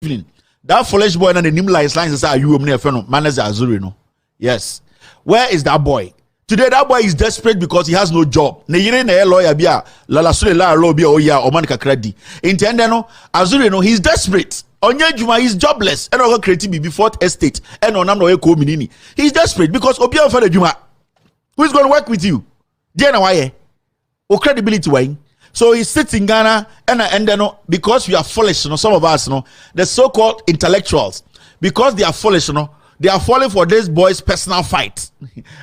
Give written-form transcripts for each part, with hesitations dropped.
evening. That foolish boy and the name lines are you Manasseh Azure, no? Yes. Where is that boy? Today that boy is desperate because he has no job. Ne yire na lawyer bia la sule la law bia oya o man kakradi. Intende no Azure no he's desperate. Onye Juma is jobless. And go create before estate. And onam no ko minini. He's desperate because obi on for Juma. Who is going to work with you? Dia na why? O credibility why? So he sits in Ghana and then because we are foolish, some of us, the so-called intellectuals, because they are foolish, they are falling for this boy's personal fight.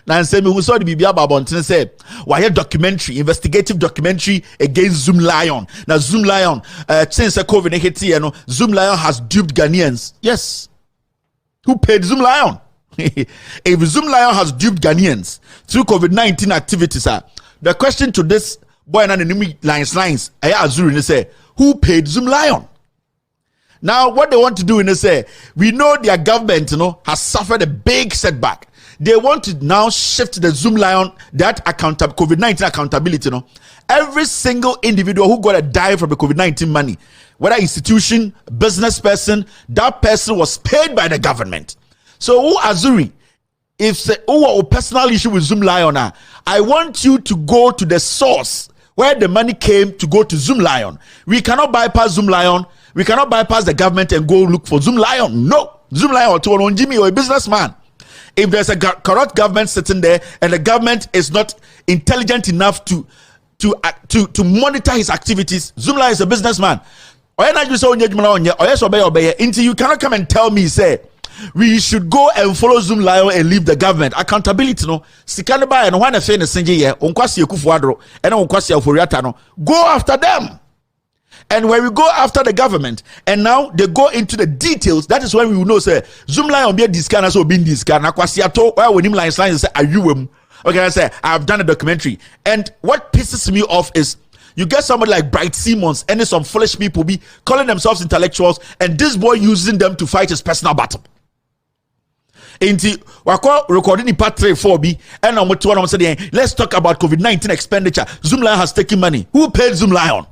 Now, say me who saw the Bibia Babontin say, why a documentary, investigative documentary against Zoomlion. Now, Zoomlion, since the COVID Zoomlion has duped Ghanaians. Yes. Who paid Zoomlion? If Zoomlion has duped Ghanaians through COVID-19 activities, the question to this boy and enemy lines, Azure say, who paid Zoomlion? Now, what they want to do is say, we know their government, has suffered a big setback. They want to now shift the Zoomlion, that COVID-19 accountability. Every single individual who got a dime from the COVID-19 money, whether institution, business person, that person was paid by the government. So, who Azure, if a personal issue with Zoomlion, I want you to go to the source where the money came to go to Zoomlion. We cannot bypass Zoomlion. We cannot bypass the government and go look for Zoomlion. No. Zoomlion or to Jimmy or a businessman. If there's a corrupt government sitting there and the government is not intelligent enough to monitor his activities, Zoomlion is a businessman. Until you cannot come and tell me, say, we should go and follow Zoomlion and leave the government. Accountability, no. Sikanaba and one affair in a single year, Unkwasi Kufuadro, and Unkwasi Furiatano. Go after them. And when we go after the government, and now they go into the details, that is when we will know, say, Zoomlion be this kind of so being this kind of Kwasiato, where when him lines say, are you? Okay, I say, I've done a documentary. And what pisses me off is, you get somebody like Bright Simmons and some foolish people be calling themselves intellectuals, and this boy using them to fight his personal battle. Wako recording in part 3 4B and I'm saying, let's talk about COVID-19 expenditure. Zoomlion has taken money. Who paid Zoomlion?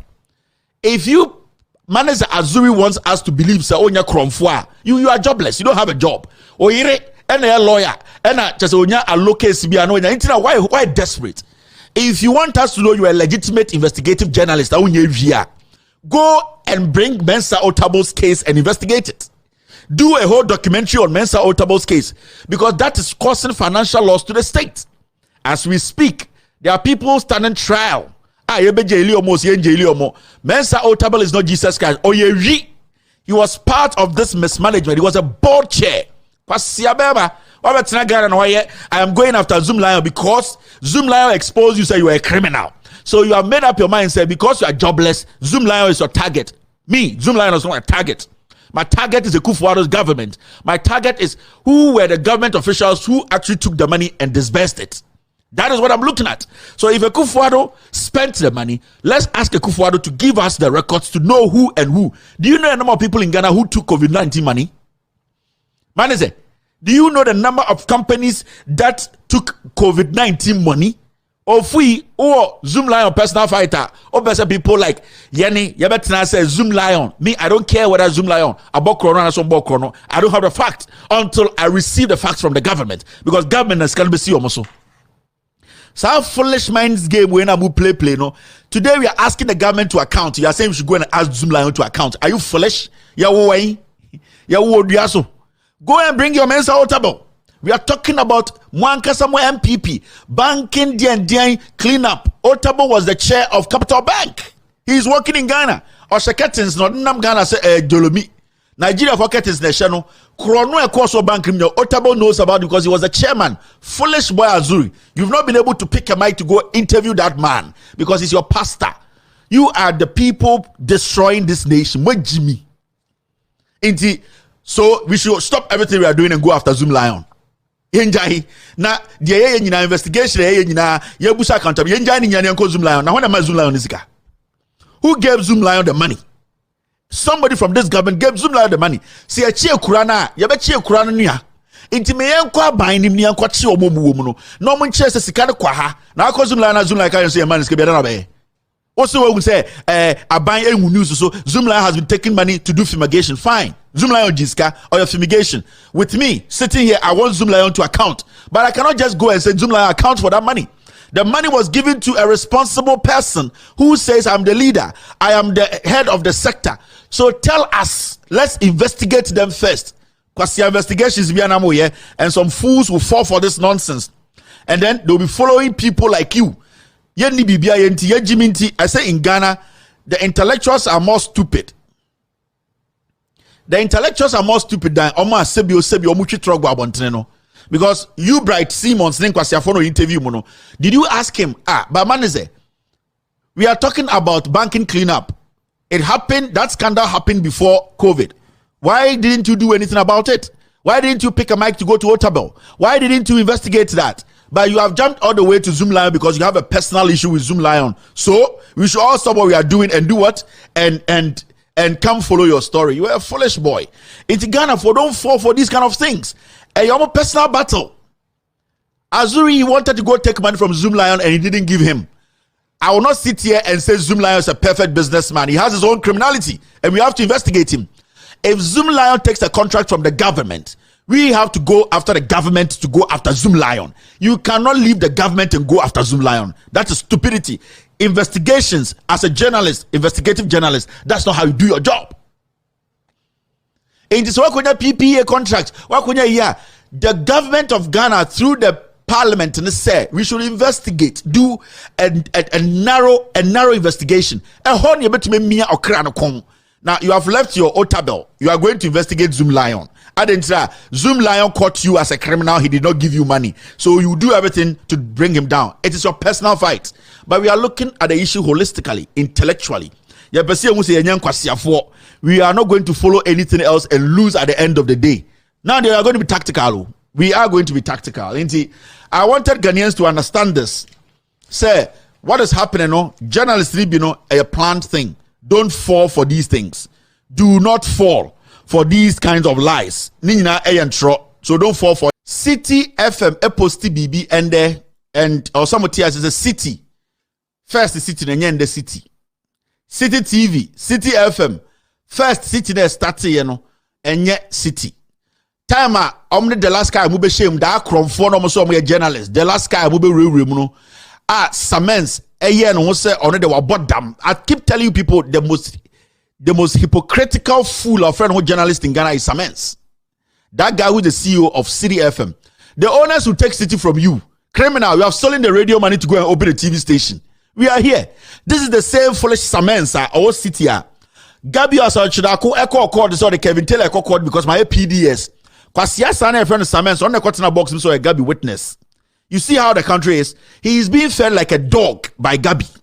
If you Manasseh Azure wants us to believe you are jobless, you don't have a job. Or you're a lawyer and just why desperate? If you want us to know you are a legitimate investigative journalist, go and bring Manasseh Azure's case and investigate it. Do a whole documentary on Manasseh Azure's case, because that is causing financial loss to the state. As we speak, there are people standing trial. Manasseh Azure is not Jesus Christ. He was part of this mismanagement. He was a board chair. I am going after Zoomlion because Zoomlion exposed you, say you are a criminal. So you have made up your mind, say, because you are jobless, Zoomlion is your target. Me, Zoomlion is not a target. My target is the Kufuor's government. My target is who were the government officials who actually took the money and disbursed it. That is what I'm looking at. So if a Kufuor spent the money, let's ask a Kufuor to give us the records to know who and who. Do you know the number of people in Ghana who took COVID-19 money? Manasseh, do you know the number of companies that took COVID-19 money? Or we or Zoomlion personal fighter, or better people like Yanni, Yabetina says Zoomlion. Me, I don't care whether Zoomlion about Corona or some about Corona. I don't have the facts until I receive the facts from the government, because government is can be see almost. So foolish minds game when I play no. Today we are asking the government to account. You are saying we should go and ask Zoomlion to account. Are you foolish? Go and bring your Manasseh Azure. We are talking about Mwankasamo MPP, banking DND cleanup. Otabo was the chair of Capital Bank. He is working in Ghana. Osheketins not Nam Ghana say Dolomi. Nigeria for Ketins Nation. Krono Ekoso Bank criminal. Otabo knows about it because he was the chairman. Foolish boy Azure. You've not been able to pick a mic to go interview that man because he's your pastor. You are the people destroying this nation. What Jimmy? So we should stop everything we are doing and go after Zoomlion. Yenjai na the investigation yebusa accountable yenjai ni nyane nko Zoomlion. Now when am Zoomlion isika? Who gave Zoomlion the money? Somebody from this government gave Zoomlion the money. See a chie kurana yabe chie kurana nia. Inti me yenko aban ni yenko chie omo mu no. No mun chie se sika ne kwa ha. Na akọ Zoomlion ka say man is ke be na be. Also, we say, I buy a news. So Zoomlion has been taking money to do fumigation. Fine. Zoomlion Jiska or your fumigation. With me sitting here, I want Zoomlion to account. But I cannot just go and say Zoomlion account for that money. The money was given to a responsible person who says, I'm the leader. I am the head of the sector. So tell us, let's investigate them first. Because the investigations be and some fools will fall for this nonsense. And then they'll be following people like you. I say in Ghana, the intellectuals are more stupid. The intellectuals are more stupid than Oma Sebio Omuchi Trogwa Bonteneno. Because you, Bright Simmons, interview, did you ask him? But Manasseh, we are talking about banking cleanup. It happened, that scandal happened before COVID. Why didn't you do anything about it? Why didn't you pick a mic to go to Otabel? Why didn't you investigate that? But you have jumped all the way to Zoomlion because you have a personal issue with Zoomlion. So we should all stop what we are doing and do what? And come follow your story. You are a foolish boy. In Ghana, don't fall for these kind of things. And you have a personal battle. Azure, he wanted to go take money from Zoomlion and he didn't give him. I will not sit here and say Zoomlion is a perfect businessman. He has his own criminality and we have to investigate him. If Zoomlion takes a contract from the government, we have to go after the government to go after Zoomlion. You cannot leave the government and go after Zoomlion. That is stupidity. Investigations, as a journalist, investigative journalist, that's not how you do your job. In this PPA contract, the government of Ghana through the parliament and say we should investigate, do a narrow investigation. Now you have left your Otabel. You are going to investigate Zoomlion. Zoomlion caught you as a criminal. He did not give you money. So you do everything to bring him down. It is your personal fight. But we are looking at the issue holistically, intellectually. We are not going to follow anything else and lose at the end of the day. Now they are going to be tactical. We are going to be tactical. I wanted Ghanaians to understand this. Say, what is happening? Journalists, a planned thing. Don't fall for these things. Do not fall for these kinds of lies. So don't fall for City FM, Eposti BB, and or some tears is a city. First the city, and the city. City TV, City FM. First city there started, and yet city. Time the last guy move shame that crom for no so journalist. The last guy move real Samens no say on the bottom. I keep telling you people the most hypocritical fool of friend who journalist in Ghana is Samens. That guy who is the CEO of City FM. The owners who take city from you. Criminal, you have stolen the radio money to go and open a TV station. We are here. This is the same foolish Samens or city. Gabi Asachidako echo called this or the Kevin Taylor echo called because my PDS. Kwasia Sana friend Samens on the corner box so a Gabi witness. You see how the country is. He is being fed like a dog by Gabi.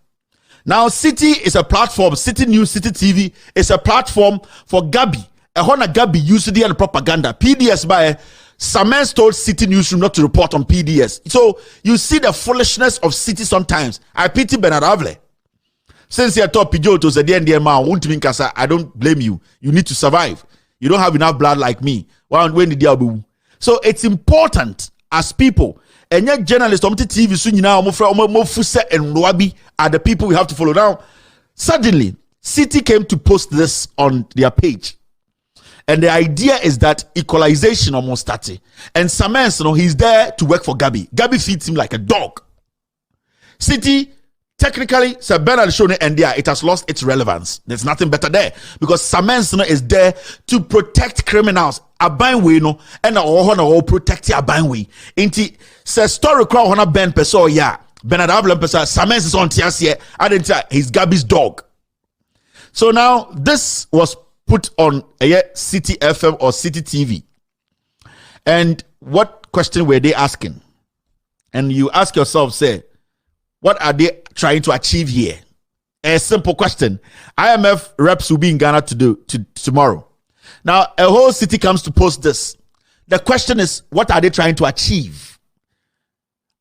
Now, City is a platform. City News, City TV is a platform for Gabi. A Hona Gabi used to do the propaganda. PDS by Samens told City Newsroom not to report on PDS. So you see the foolishness of City sometimes. I pity Bernard Avle. Since you thought Pijo to the end won't mean Kasa, I don't blame you. You need to survive. You don't have enough blood like me. When the diabu. So it's important as people. And yet journalists on TV soon now and Rwabi are the people we have to follow. Now, suddenly, City came to post this on their page. And the idea is that equalization almost started. And Samens, he's there to work for Gabi. Gabi feeds him like a dog. City, technically, Sir Bernard shown and there, it has lost its relevance. There's nothing better there. Because Samens is there to protect criminals. Abanwe no and all protect Abanwe. Inti says story crowd on Ben Peso ya Bernard Avlen Pesa Samens is on TSA. I didn't tell he's Gabi's dog. So now this was put on a City FM or City TV. And what question were they asking? And you ask yourself, say, what are they trying to achieve here? A simple question. IMF reps will be in Ghana tomorrow. Now, a whole city comes to post this. The question is, what are they trying to achieve?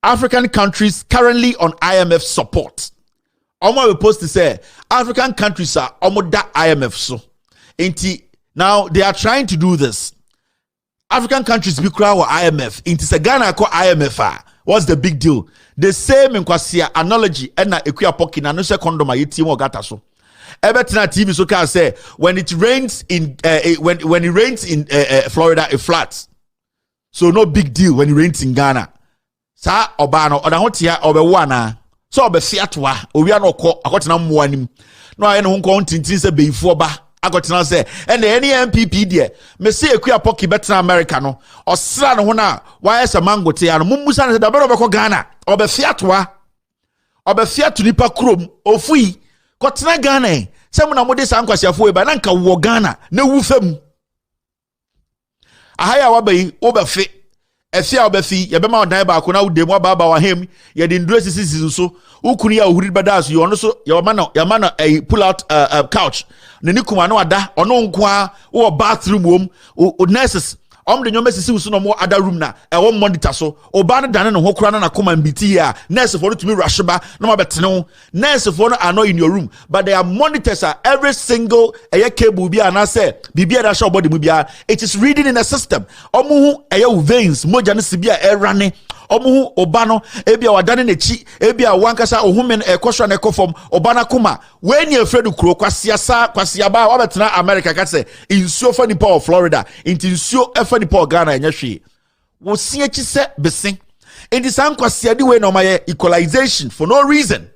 African countries currently on IMF support. Omo will post to say, African countries are almost that IMF so. Now, they are trying to do this. African countries be crowd or IMF. Into Ghana call IMF. What's the big deal? The same in kwasia analogy na ekuya poki na no se condom a yeti mo gata so. Everything TV so can say when it rains in when it rains in Florida it floods. So no big deal when it rains in Ghana. Sa obano oda hotia obewo ana. So obefiatwa owi anoko akotina mmoanim. No aye no honko tintin se beifo ba. Akotina say and any MPP there me say ekuya poki better America no osra no ho na why say mango te ya no mummusa na da be no Ghana obefiatwa obefiatu nipa krom ofui kotena Ghana se mu na mode san kwasiafo e ba na nka wo Ghana na wu fam ahaya wabai obefi efia obefi ye be ma odan ba ko na udem aba wa hem ye de ndure sisi so ukuni ya uhuri badaso ye ono so ye ma na pull out couch na ni kuma na ada ono nko a wo bathroom wom o nurses de nyoma sisi so no mo other room na e wo monitor so oba no dane no ho kura na koma mbiti ya nurse for to me rush ba na ma betene nurse for no are not in your room but there are monitors are every single cable bi ana say bibia da show body mu bia it is reading in a system omu hu veins moja ne sibia rane omu oba no ebia wadane na chi ebia wankasa ohumen ekosho na ekofom oba na kuma when you afraid kuro kwasia ba wa betena America ka say insuo for the power of Florida into insuo for the power Ghana enya hwe wo sia chi se besin in the san kwasia di we no my equalization for no reason